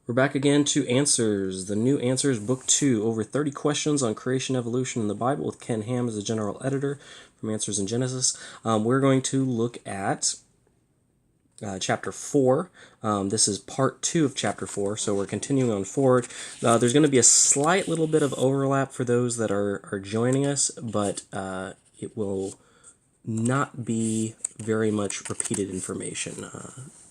We're back again to Answers, the new Answers, Book 2. Over 30 questions on creation, evolution, in the Bible with Ken Ham as the general editor from Answers in Genesis. We're going to look at chapter 4. This is part 2 of chapter 4, so we're continuing on forward. There's going to be a slight little bit of overlap for those that are joining us, but it will not be very much repeated information,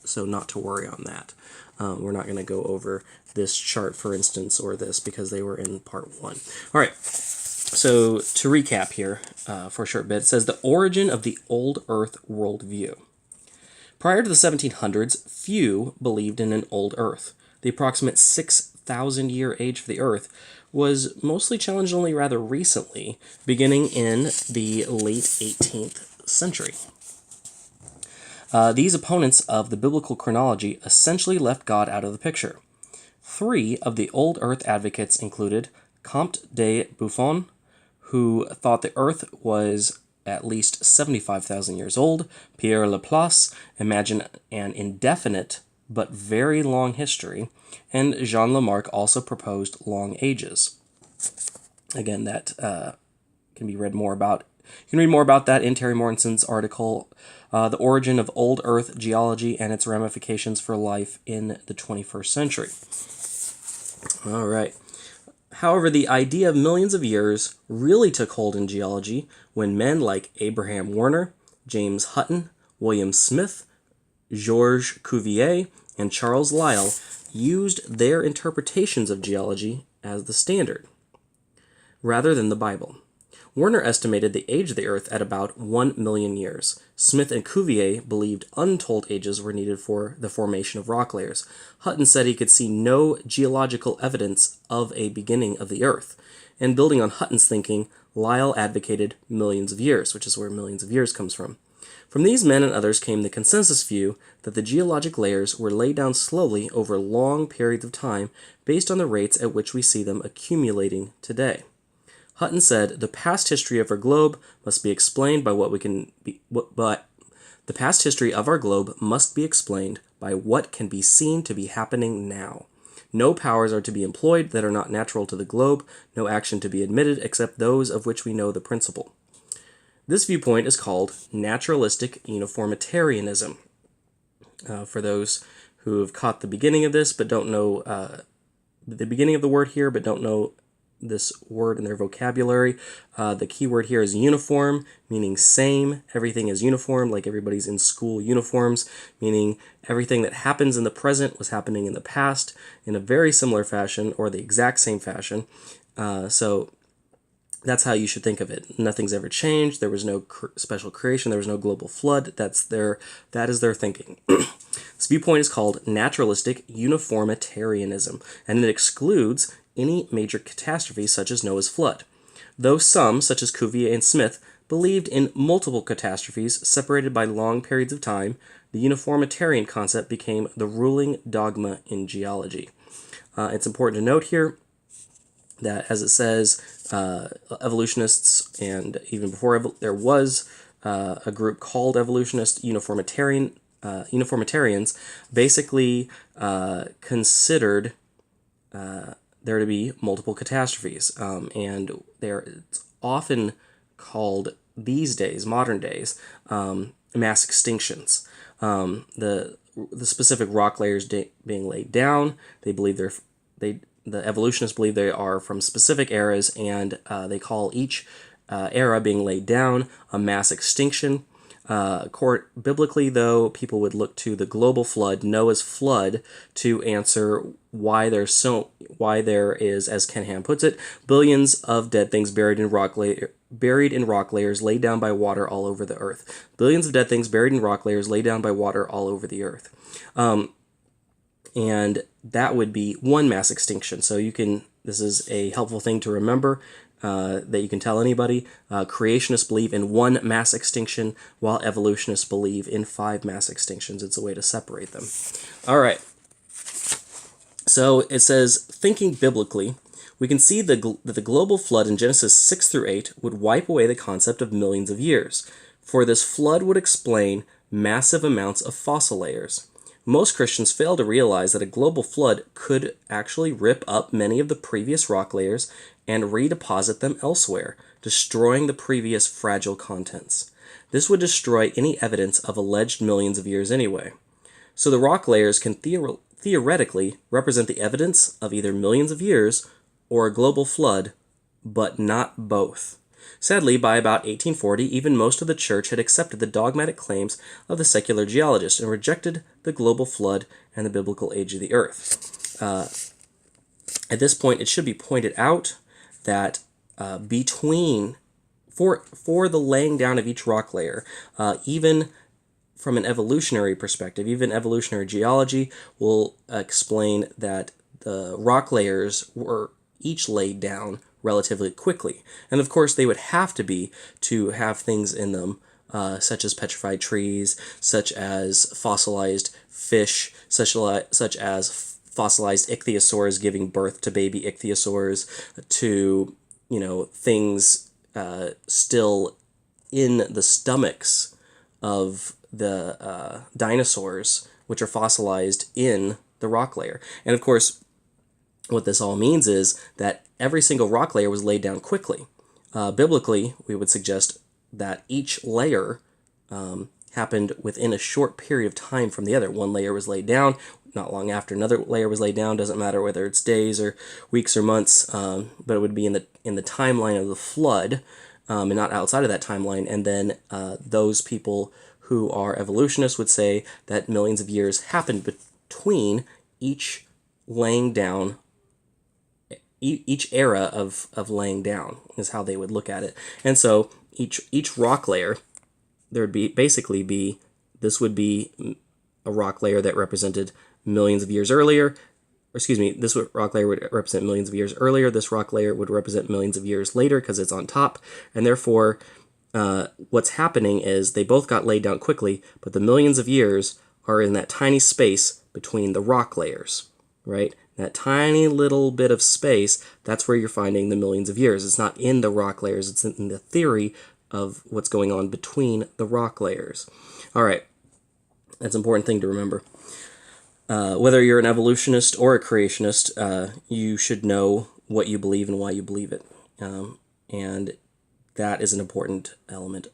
so not to worry on that. We're not going to go over this chart, for instance, or this, because they were in part 1. All right, so to recap here for a short bit, it says the origin of the old Earth worldview. Prior to the 1700s, few believed in an old Earth. The approximate 6,000-year age of the Earth was mostly challenged only rather recently, beginning in the late 18th century. These opponents of the biblical chronology essentially left God out of the picture. 3 of the old Earth advocates included Comte de Buffon, who thought the Earth was at least 75,000 years old. Pierre Laplace imagined an indefinite but very long history, and Jean Lamarck also proposed long ages. Again, that can be read more about. You can read more about that in Terry Morrison's article, The Origin of Old Earth Geology and Its Ramifications for Life in the 21st Century. All right. However, the idea of millions of years really took hold in geology when men like Abraham Werner, James Hutton, William Smith, Georges Cuvier, and Charles Lyell used their interpretations of geology as the standard, rather than the Bible. Werner estimated the age of the Earth at about 1 million years. Smith and Cuvier believed untold ages were needed for the formation of rock layers. Hutton said he could see no geological evidence of a beginning of the Earth. And building on Hutton's thinking, Lyell advocated millions of years, which is where millions of years comes from. From these men and others came the consensus view that the geologic layers were laid down slowly over long periods of time based on the rates at which we see them accumulating today. Hutton said, the past history of our globe must be explained by what the past history of our globe must be explained by what can be seen to be happening now. No powers are to be employed that are not natural to the globe, no action to be admitted except those of which we know the principle. This viewpoint is called naturalistic uniformitarianism. For those who have caught the beginning of this but don't know the beginning of the word here but don't know this word in their vocabulary. The key word here is uniform, meaning same. Everything is uniform, like everybody's in school uniforms, meaning everything that happens in the present was happening in the past in a very similar fashion or the exact same fashion. So that's how you should think of it. Nothing's ever changed. There was no special creation. There was no global flood. That is their thinking. This viewpoint is called naturalistic uniformitarianism, and it excludes any major catastrophes such as Noah's flood. Though some, such as Cuvier and Smith, believed in multiple catastrophes separated by long periods of time, the uniformitarian concept became the ruling dogma in geology. It's important to note here that, as it says, evolutionists, and even before there was a group called evolutionist uniformitarians, basically considered there to be multiple catastrophes, and it's often called these days, modern days, mass extinctions. The specific rock layers being laid down, they believe the evolutionists believe they are from specific eras, and they call each era being laid down a mass extinction. Biblically, though, people would look to the global flood, Noah's flood, to answer why there is, as Ken Ham puts it, billions of dead things buried in rock layers laid down by water all over the earth. Billions of dead things buried in rock layers laid down by water all over the earth. And that would be one mass extinction. So this is a helpful thing to remember. That you can tell anybody. Creationists believe in one mass extinction, while evolutionists believe in 5 mass extinctions. It's a way to separate them. All right. So it says, thinking biblically, we can see that the global flood in Genesis 6 through 8 would wipe away the concept of millions of years, for this flood would explain massive amounts of fossil layers. Most Christians fail to realize that a global flood could actually rip up many of the previous rock layers and redeposit them elsewhere, destroying the previous fragile contents. This would destroy any evidence of alleged millions of years anyway. So the rock layers can theoretically represent the evidence of either millions of years or a global flood, but not both. Sadly, by about 1840, even most of the church had accepted the dogmatic claims of the secular geologist and rejected the global flood and the biblical age of the earth. At this point, it should be pointed out that for the laying down of each rock layer, even from an evolutionary perspective, even evolutionary geology will explain that the rock layers were each laid down relatively quickly. And of course, they would have to have things in them, such as petrified trees, such as fossilized fish, such as fossilized ichthyosaurs giving birth to baby ichthyosaurs, to, things still in the stomachs of the dinosaurs, which are fossilized in the rock layer. And of course, what this all means is that every single rock layer was laid down quickly. Biblically, we would suggest that each layer happened within a short period of time from the other. One layer was laid down, not long after another layer was laid down. Doesn't matter whether it's days or weeks or months, but it would be in the timeline of the flood, and not outside of that timeline. And then those people who are evolutionists would say that millions of years happened between each laying down. Each era of laying down is how they would look at it. And so each rock layer, there would this would be a rock layer that represented millions of years earlier. This rock layer would represent millions of years earlier. This rock layer would represent millions of years later because it's on top. And therefore, what's happening is they both got laid down quickly, but the millions of years are in that tiny space between the rock layers, right? That tiny little bit of space, that's where you're finding the millions of years. It's not in the rock layers, it's in the theory of what's going on between the rock layers. All right, that's an important thing to remember. Whether you're an evolutionist or a creationist, you should know what you believe and why you believe it. And that is an important element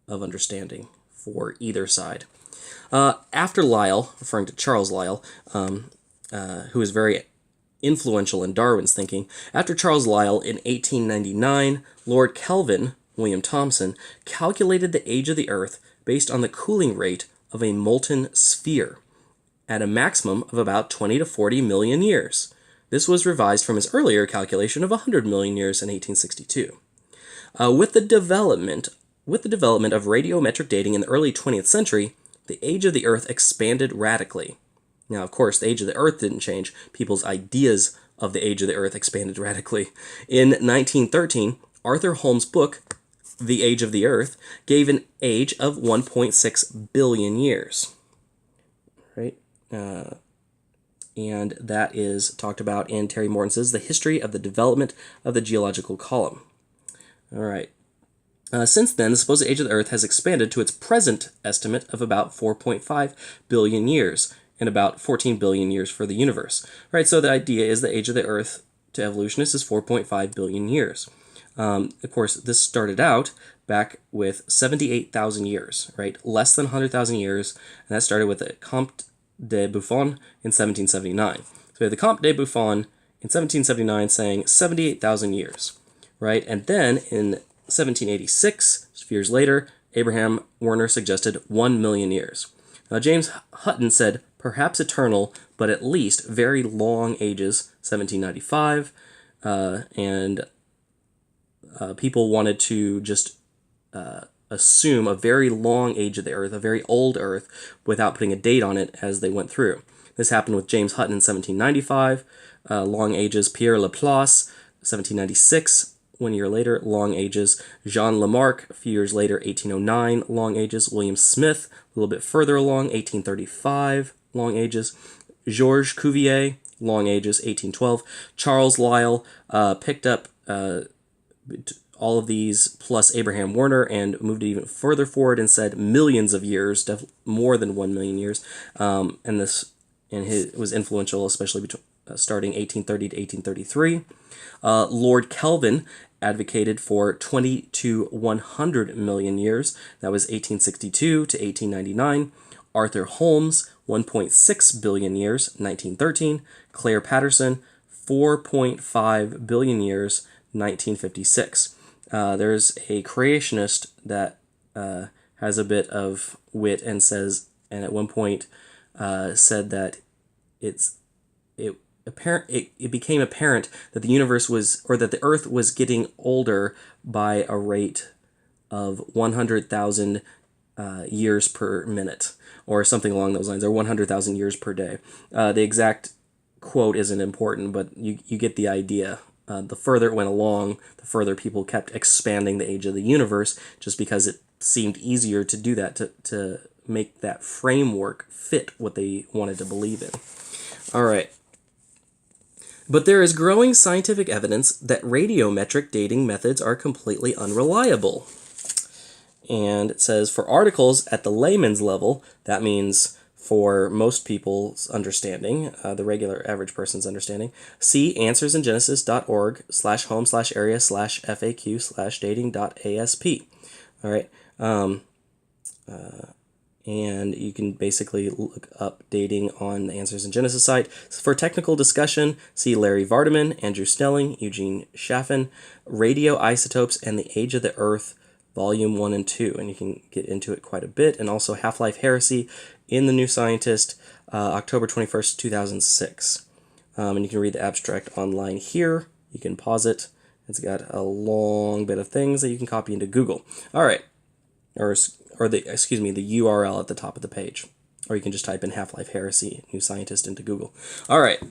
of understanding for either side. After Lyell, referring to Charles Lyell, who was very influential in Darwin's thinking, after Charles Lyell in 1899, Lord Kelvin, William Thomson, calculated the age of the Earth based on the cooling rate of a molten sphere at a maximum of about 20 to 40 million years. This was revised from his earlier calculation of 100 million years in 1862. With the development of radiometric dating in the early 20th century, the age of the Earth expanded radically. Now, of course, the age of the Earth didn't change. People's ideas of the age of the Earth expanded radically. In 1913, Arthur Holmes' book, The Age of the Earth, gave an age of 1.6 billion years. Right? And that is talked about in Terry Morton's The History of the Development of the Geological Column. All right. Since then, the supposed age of the Earth has expanded to its present estimate of about 4.5 billion years, and about 14 billion years for the universe. Right, so the idea is the age of the Earth to evolutionists is 4.5 billion years. Of course, this started out back with 78,000 years, right? Less than 100,000 years, and that started with the Comte de Buffon in 1779. So we have the Comte de Buffon in 1779 saying 78,000 years, right? And then in 1786, a few years later, Abraham Werner suggested 1 million years. Now, James Hutton said perhaps eternal, but at least very long ages, 1795, and people wanted to just assume a very long age of the Earth, a very old Earth, without putting a date on it as they went through. This happened with James Hutton in 1795, long ages Pierre Laplace, 1796, 1 year later, long ages Jean Lamarck, a few years later, 1809, long ages William Smith, a little bit further along, 1835, long ages Georges Cuvier, long ages 1812. Charles Lyell picked up all of these plus Abraham Werner and moved it even further forward and said millions of years, more than 1 million years. It was influential, especially starting 1830 to 1833. Lord Kelvin advocated for 20 to 100 million years. That was 1862 to 1899. Arthur Holmes, 1.6 billion years, 1913. Claire Patterson, 4.5 billion years, 1956. There's a creationist that has a bit of wit and says, and at one point said that it became apparent that the universe was, or that the Earth was getting older by a rate of 100,000 years per minute, or something along those lines, or 100,000 years per day. The exact quote isn't important, but you get the idea. The further it went along, the further people kept expanding the age of the universe, just because it seemed easier to do that, to make that framework fit what they wanted to believe in. All right. But there is growing scientific evidence that radiometric dating methods are completely unreliable. And it says, for articles at the layman's level, that means for most people's understanding, the regular average person's understanding, see answersingenesis.org/home/area/faq/dating.asp. All right. And you can basically look up dating on the Answers in Genesis site. So for technical discussion, see Larry Vardaman, Andrew Snelling, Eugene Chaffin, Radioisotopes and the Age of the Earth, Volume 1 and 2, and you can get into it quite a bit. And also Half-Life Heresy in the New Scientist, October 21st, 2006. And you can read the abstract online here. You can pause it. It's got a long bit of things that you can copy into Google. All right. Or the URL at the top of the page. Or you can just type in Half-Life Heresy, New Scientist into Google. All right.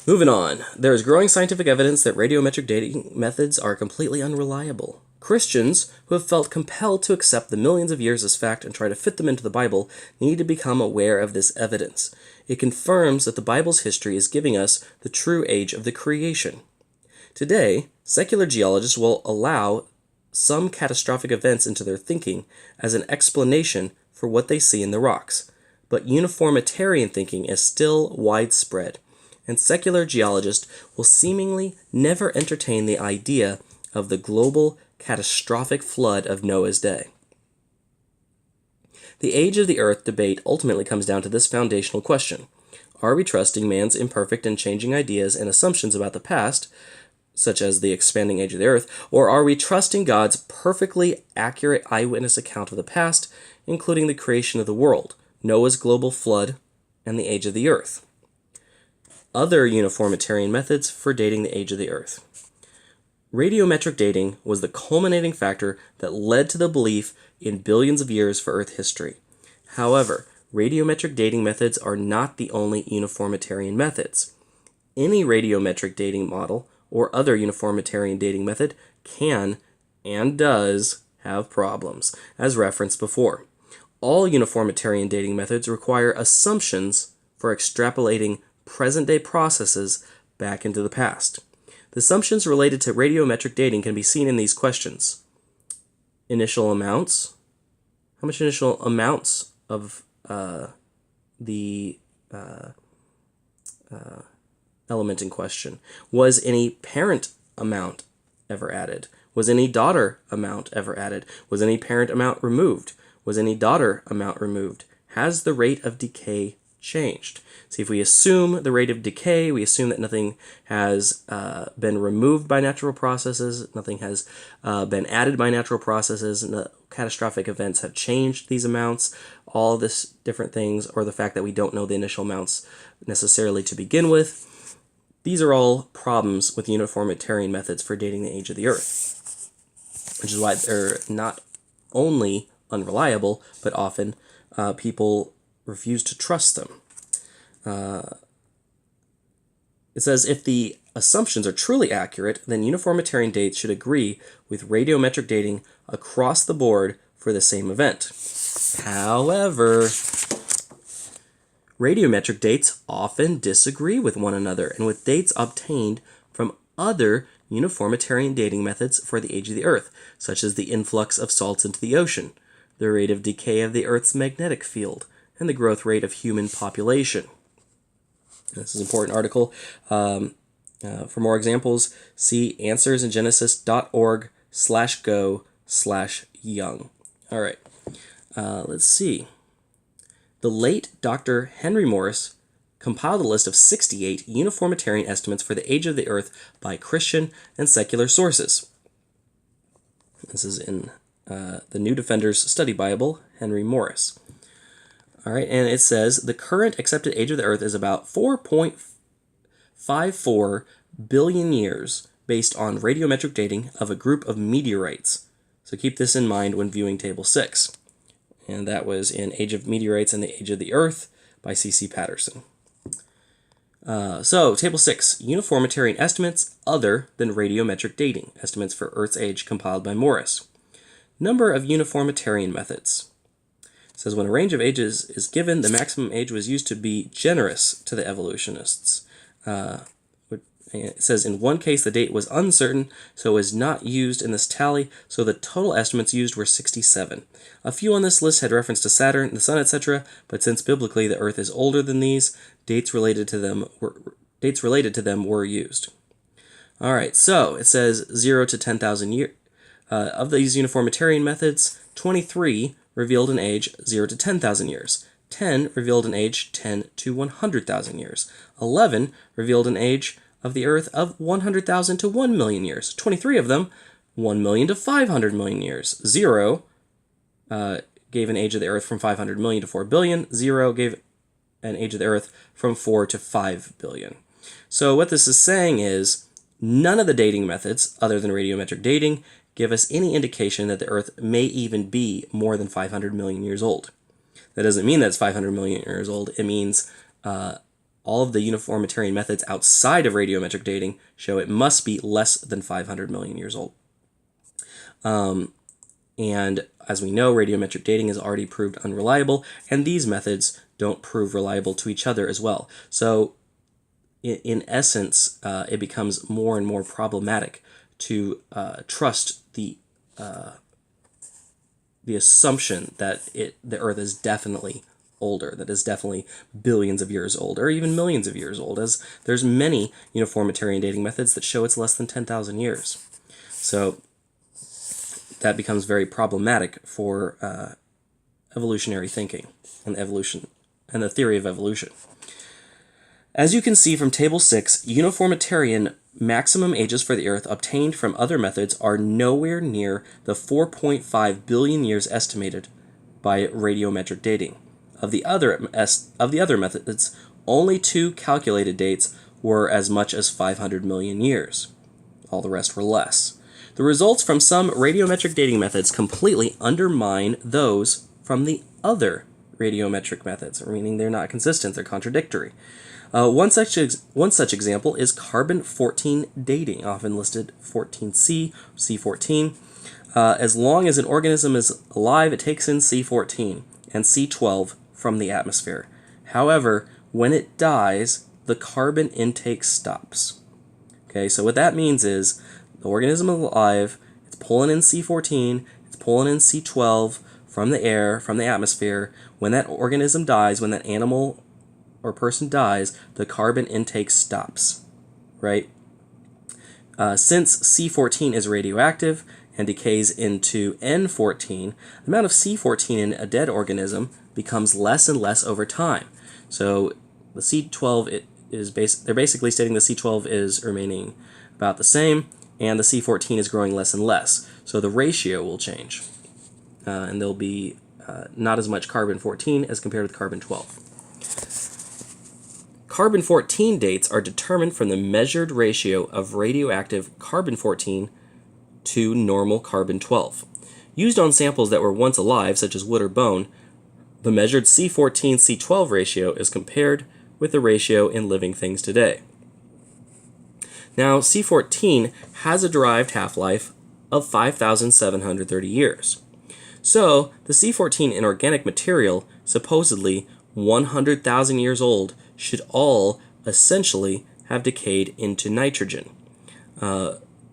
Moving on. There is growing scientific evidence that radiometric dating methods are completely unreliable. Christians who have felt compelled to accept the millions of years as fact and try to fit them into the Bible need to become aware of this evidence. It confirms that the Bible's history is giving us the true age of the creation. Today, secular geologists will allow some catastrophic events into their thinking as an explanation for what they see in the rocks, but uniformitarian thinking is still widespread, and secular geologists will seemingly never entertain the idea of the global catastrophic flood of Noah's day. The age of the earth debate ultimately comes down to this foundational question: are we trusting man's imperfect and changing ideas and assumptions about the past, such as the expanding age of the earth, or are we trusting God's perfectly accurate eyewitness account of the past, including the creation of the world, Noah's global flood, and the age of the earth? Other uniformitarian methods for dating the age of the earth. Radiometric dating was the culminating factor that led to the belief in billions of years for Earth history. However, radiometric dating methods are not the only uniformitarian methods. Any radiometric dating model or other uniformitarian dating method can and does have problems, as referenced before. All uniformitarian dating methods require assumptions for extrapolating present-day processes back into the past. The assumptions related to radiometric dating can be seen in these questions. Initial amounts. How much initial amounts of the element in question? Was any parent amount ever added? Was any daughter amount ever added? Was any parent amount removed? Was any daughter amount removed? Has the rate of decay changed? See, if we assume the rate of decay, we assume that nothing has been removed by natural processes, nothing has been added by natural processes, no catastrophic events have changed these amounts, all this different things, or the fact that we don't know the initial amounts necessarily to begin with. These are all problems with uniformitarian methods for dating the age of the earth, which is why they're not only unreliable, but often people refuse to trust them. It says, if the assumptions are truly accurate, then uniformitarian dates should agree with radiometric dating across the board for the same event. However, radiometric dates often disagree with one another and with dates obtained from other uniformitarian dating methods for the age of the Earth, such as the influx of salts into the ocean, the rate of decay of the Earth's magnetic field, and the growth rate of human population. This is an important article. For more examples, see answersingenesis.org/go/young. All right, let's see. The late Dr. Henry Morris compiled a list of 68 uniformitarian estimates for the age of the Earth by Christian and secular sources. This is in the New Defender's Study Bible, Henry Morris. All right, and it says the current accepted age of the Earth is about 4.54 billion years based on radiometric dating of a group of meteorites. So keep this in mind when viewing Table 6. And that was in Age of Meteorites and the Age of the Earth by C.C. Patterson. So, Table 6, uniformitarian estimates other than radiometric dating, estimates for Earth's age compiled by Morris. Number of uniformitarian methods. It says when a range of ages is given, the maximum age was used to be generous to the evolutionists. It says in one case the date was uncertain, so it was not used in this tally, so the total estimates used were 67. A few on this list had reference to Saturn, the Sun, etc., but since biblically the Earth is older than these, dates related to them were used. All right, so it says 0 to 10,000 years. Of these uniformitarian methods, 23 revealed an age 0 to 10,000 years. 10 revealed an age 10 to 100,000 years. 11 revealed an age of the Earth of 100,000 to 1 million years. 23 of them, 1 million to 500 million years. 0 gave an age of the Earth from 500 million to 4 billion. 0 gave an age of the Earth from 4 to 5 billion. So what this is saying is none of the dating methods, other than radiometric dating, give us any indication that the Earth may even be more than 500 million years old. That doesn't mean that it's 500 million years old. It means all of the uniformitarian methods outside of radiometric dating show it must be less than 500 million years old. And as we know, radiometric dating is already proved unreliable, and these methods don't prove reliable to each other as well. So in essence, it becomes more and more problematic to trust the assumption that the Earth is definitely older, that is definitely billions of years old, or even millions of years old, as there's many uniformitarian dating methods that show it's less than 10,000 years. So that becomes very problematic for evolutionary thinking and evolution and the theory of evolution. As you can see from Table 6, uniformitarian maximum ages for the Earth obtained from other methods are nowhere near the 4.5 billion years estimated by radiometric dating. Of the other methods, only 2 calculated dates were as much as 500 million years. All the rest were less. The results from some radiometric dating methods completely undermine those from the other radiometric methods, meaning they're not consistent, they're contradictory. One such example is carbon-14 dating, often listed 14C, C14. As long as an organism is alive, it takes in C14 and C12 from the atmosphere. However, when it dies, the carbon intake stops. Okay, so what that means is the organism is alive, it's pulling in C14, it's pulling in C12 from the air, from the atmosphere. When that organism dies, when that animal or person dies, the carbon intake stops, right? Since C14 is radioactive and decays into N14, the amount of C14 in a dead organism becomes less and less over time. So the C12 they're basically stating the C12 is remaining about the same, and the C14 is growing less and less. So the ratio will change, and there'll be not as much carbon-14 as compared with carbon-12. Carbon-14 dates are determined from the measured ratio of radioactive carbon-14 to normal carbon-12. Used on samples that were once alive, such as wood or bone, the measured C14-C12 ratio is compared with the ratio in living things today. Now, C14 has a derived half-life of 5,730 years. So, the C14 in organic material, supposedly 100,000 years old, should all essentially have decayed into nitrogen.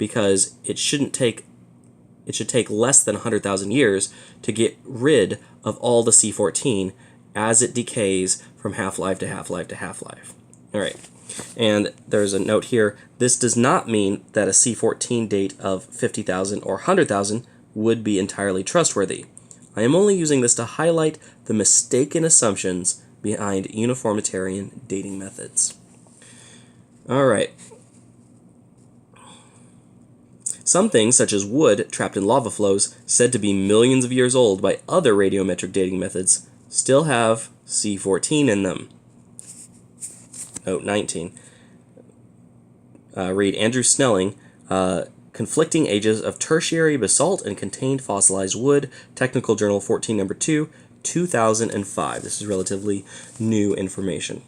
because it should take less than 100,000 years to get rid of all the C14 as it decays from half-life to half-life to half-life. All right, and there's a note here. This does not mean that a C14 date of 50,000 or 100,000 would be entirely trustworthy. I am only using this to highlight the mistaken assumptions behind uniformitarian dating methods. All right. Some things, such as wood trapped in lava flows, said to be millions of years old by other radiometric dating methods, still have C14 in them. Note 19. Read Andrew Snelling, Conflicting Ages of Tertiary Basalt and Contained Fossilized Wood, Technical Journal 14, number 2, 2005. This is relatively new information.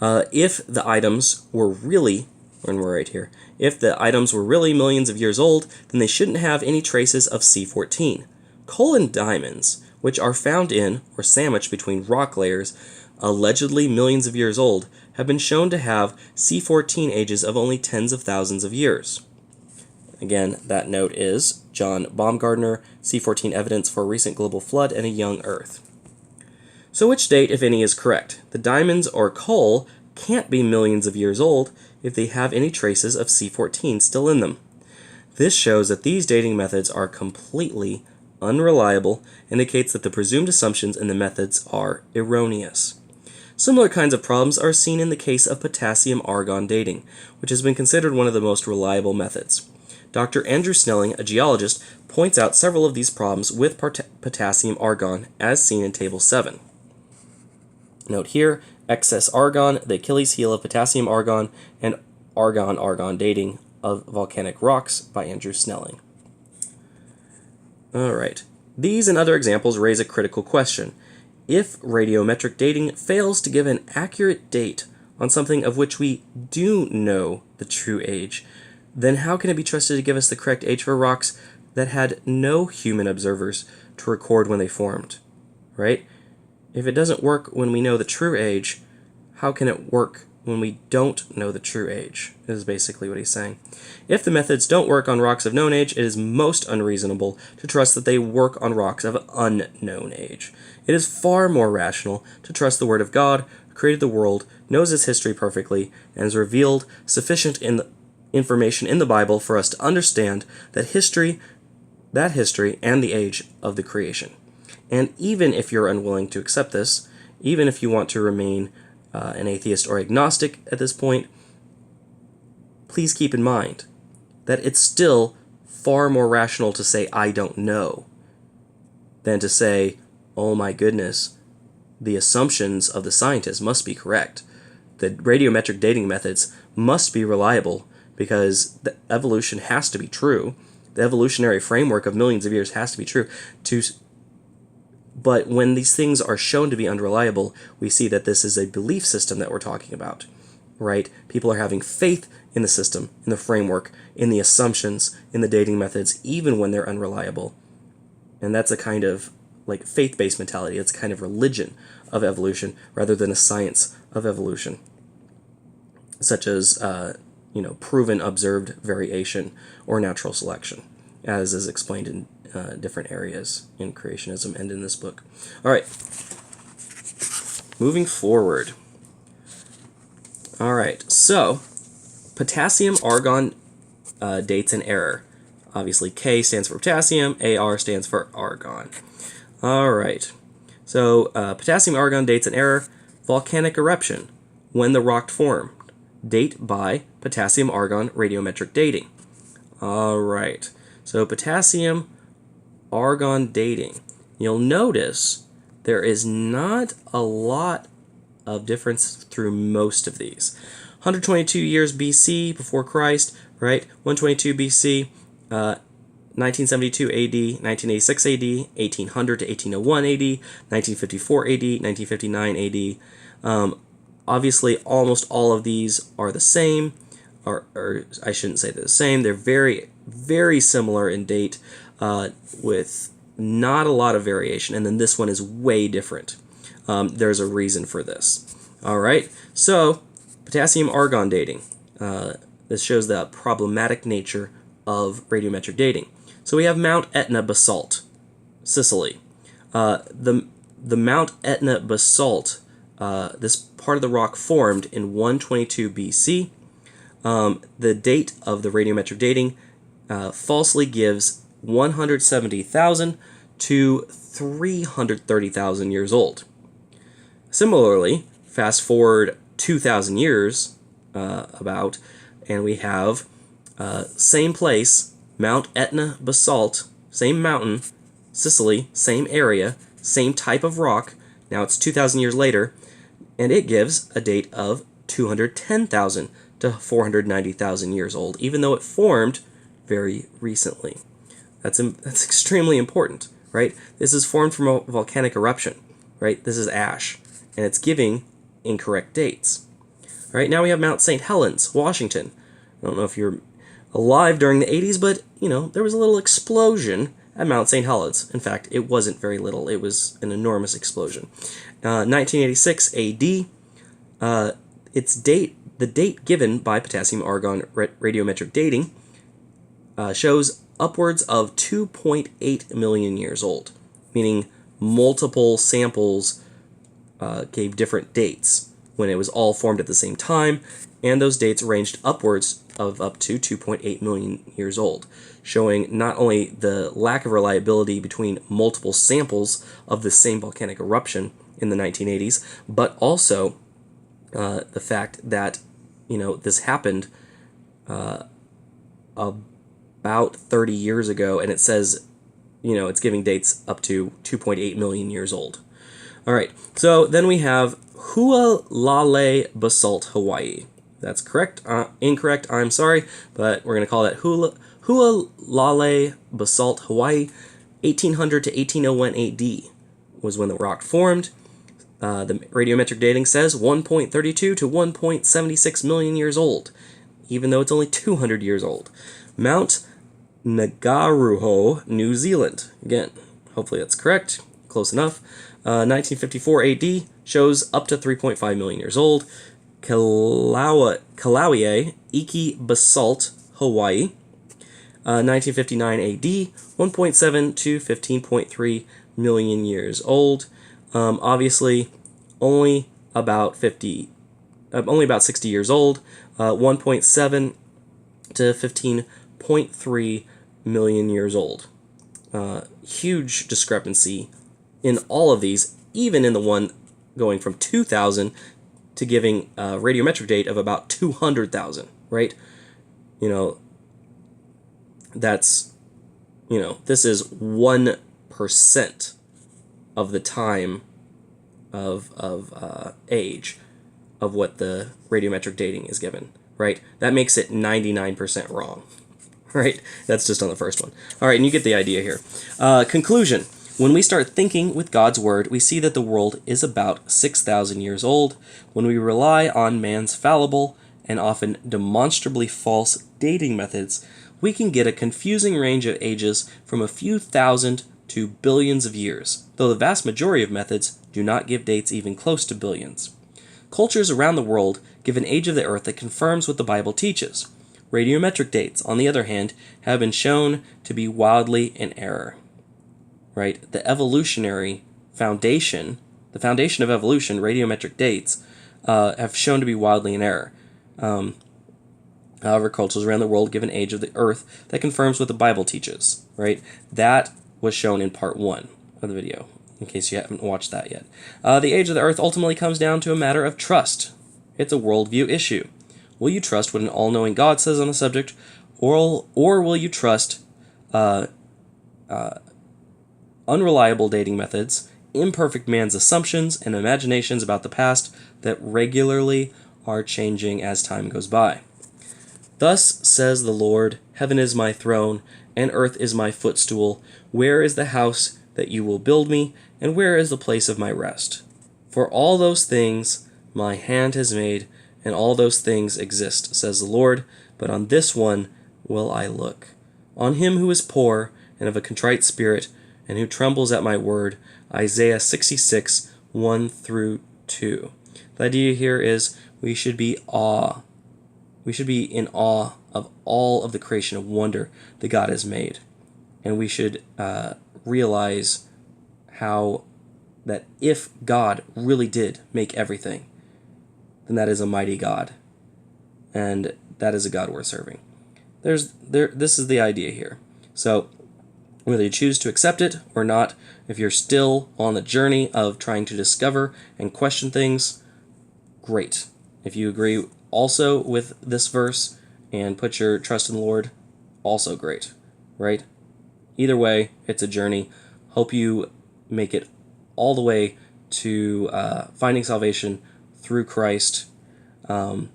If the items were really, and we're right here, if the items were really millions of years old, then they shouldn't have any traces of C14. Coal and diamonds, which are found in or sandwiched between rock layers, allegedly millions of years old, have been shown to have C14 ages of only tens of thousands of years. Again, that note is John Baumgartner, C14 Evidence for a Recent Global Flood and a Young Earth. So which date, if any, is correct? The diamonds or coal can't be millions of years old if they have any traces of C14 still in them. This shows that these dating methods are completely unreliable, indicates that the presumed assumptions in the methods are erroneous. Similar kinds of problems are seen in the case of potassium-argon dating, which has been considered one of the most reliable methods. Dr. Andrew Snelling, a geologist, points out several of these problems with potassium-argon, as seen in Table 7. Note here, excess argon, the Achilles heel of potassium-argon, and argon-argon dating of volcanic rocks by Andrew Snelling. All right. These and other examples raise a critical question. If radiometric dating fails to give an accurate date on something of which we do know the true age, then how can it be trusted to give us the correct age for rocks that had no human observers to record when they formed, right? If it doesn't work when we know the true age, how can it work when we don't know the true age, is basically what he's saying. If the methods don't work on rocks of known age, it is most unreasonable to trust that they work on rocks of unknown age. It is far more rational to trust the Word of God, who created the world, knows its history perfectly, and has revealed sufficient information in the Bible for us to understand that history and the age of the creation. And even if you're unwilling to accept this, even if you want to remain an atheist or agnostic at this point, please keep in mind that it's still far more rational to say, I don't know, than to say, oh my goodness, the assumptions of the scientists must be correct. The radiometric dating methods must be reliable because the evolution has to be true. The evolutionary framework of millions of years has to be true. But when these things are shown to be unreliable, we see that this is a belief system that we're talking about, right? People are having faith in the system, in the framework, in the assumptions, in the dating methods, even when they're unreliable. And that's a kind of like faith-based mentality. It's a kind of religion of evolution rather than a science of evolution, such as proven observed variation or natural selection, as is explained in different areas in creationism and in this book. All right, moving forward. All right, so potassium-argon dates in error. Obviously, K stands for potassium, AR stands for argon. All right, so potassium-argon dates in error. Volcanic eruption, when the rock formed. Date by potassium-argon radiometric dating. All right, so potassium-argon dating. You'll notice there is not a lot of difference through most of these. 122 years BC, before Christ, right? 122 BC, 1972 AD, 1986 AD, 1800 to 1801 AD, 1954 AD, 1959 AD. Obviously, almost all of these are the same, or I shouldn't say they're the same. They're very, very similar in date, with not a lot of variation. And then this one is way different. There's a reason for this. All right, so potassium-argon dating. This shows the problematic nature of radiometric dating. So we have Mount Etna basalt, Sicily. The Mount Etna basalt, this part of the rock formed in 122 BC. The date of the radiometric dating falsely gives 170,000 to 330,000 years old. Similarly, fast forward 2,000 years about, and we have same place, Mount Etna basalt, same mountain, Sicily, same area, same type of rock. Now it's 2,000 years later, and it gives a date of 210,000 to 490,000 years old, even though it formed very recently. That's extremely important, right? This is formed from a volcanic eruption, right? This is ash, and it's giving incorrect dates. All right, now we have Mount St. Helens, Washington. I don't know if you're alive during the 80s, but, there was a little explosion at Mount St. Helens. In fact, it wasn't very little. It was an enormous explosion. 1986 AD, the date given by potassium-argon radiometric dating shows upwards of 2.8 million years old, meaning multiple samples gave different dates when it was all formed at the same time, and those dates ranged upwards of up to 2.8 million years old, showing not only the lack of reliability between multiple samples of the same volcanic eruption in the 1980s, but also the fact that this happened about 30 years ago, and it says it's giving dates up to 2.8 million years old. All right, so then we have Hualalai basalt, Hawaii. That's correct. Incorrect, I'm sorry, but we're going to call that Hualalai basalt, Hawaii. 1800 to 1801 AD was when the rock formed. The radiometric dating says 1.32 to 1.76 million years old, even though it's only 200 years old. Mount Ngauruhoe, New Zealand. Again, hopefully that's correct. Close enough. 1954 AD shows up to 3.5 million years old. Kilauea, Iki basalt, Hawaii. 1959 AD, 1.7 to 15.3 million years old. Obviously, only about 60 years old. 1.7 to 15.3 million years old. Huge discrepancy in all of these, even in the one going from 2,000 to giving a radiometric date of about 200,000, right? That's, this is 1% of the time of age of what the radiometric dating is given, right? That makes it 99% wrong, right? That's just on the first one. All right, and you get the idea here. Conclusion. When we start thinking with God's word, we see that the world is about 6,000 years old. When we rely on man's fallible and often demonstrably false dating methods, we can get a confusing range of ages from a few thousand to billions of years, though the vast majority of methods do not give dates even close to billions. Cultures around the world give an age of the earth that confirms what the Bible teaches. Radiometric dates, on the other hand, have been shown to be wildly in error. Right? The evolutionary foundation, the foundation of evolution, radiometric dates, have shown to be wildly in error. However, cultures around the world give an age of the earth that confirms what the Bible teaches. Right? That was shown in part 1 of the video, in case you haven't watched that yet. The age of the earth ultimately comes down to a matter of trust. It's a worldview issue. Will you trust what an all-knowing God says on the subject, or will you trust unreliable dating methods, imperfect man's assumptions, and imaginations about the past that regularly are changing as time goes by? Thus says the Lord, heaven is my throne, and earth is my footstool. Where is the house that you will build me, and where is the place of my rest? For all those things my hand has made, and all those things exist, says the Lord, but on this one will I look. On him who is poor and of a contrite spirit, and who trembles at my word. Isaiah 66, 1 through 2. The idea here is we should be We should be in awe of all of the creation of wonder that God has made. And we should realize how that if God really did make everything, then that is a mighty God. And that is a God worth serving. This is the idea here. So whether you choose to accept it or not, if you're still on the journey of trying to discover and question things, great. If you agree also with this verse and put your trust in the Lord, also great, right? Either way, it's a journey. Hope you make it all the way to finding salvation through Christ, and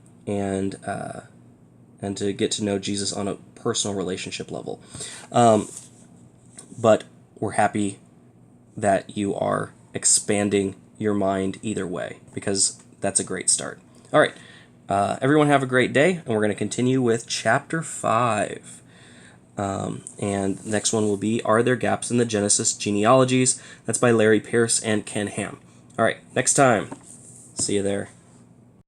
to get to know Jesus on a personal relationship level. But we're happy that you are expanding your mind either way, because that's a great start. All right, everyone have a great day, and we're going to continue with Chapter 5. And next one will be, Are There Gaps in the Genesis Genealogies? That's by Larry Pierce and Ken Ham. All right, next time. See you there.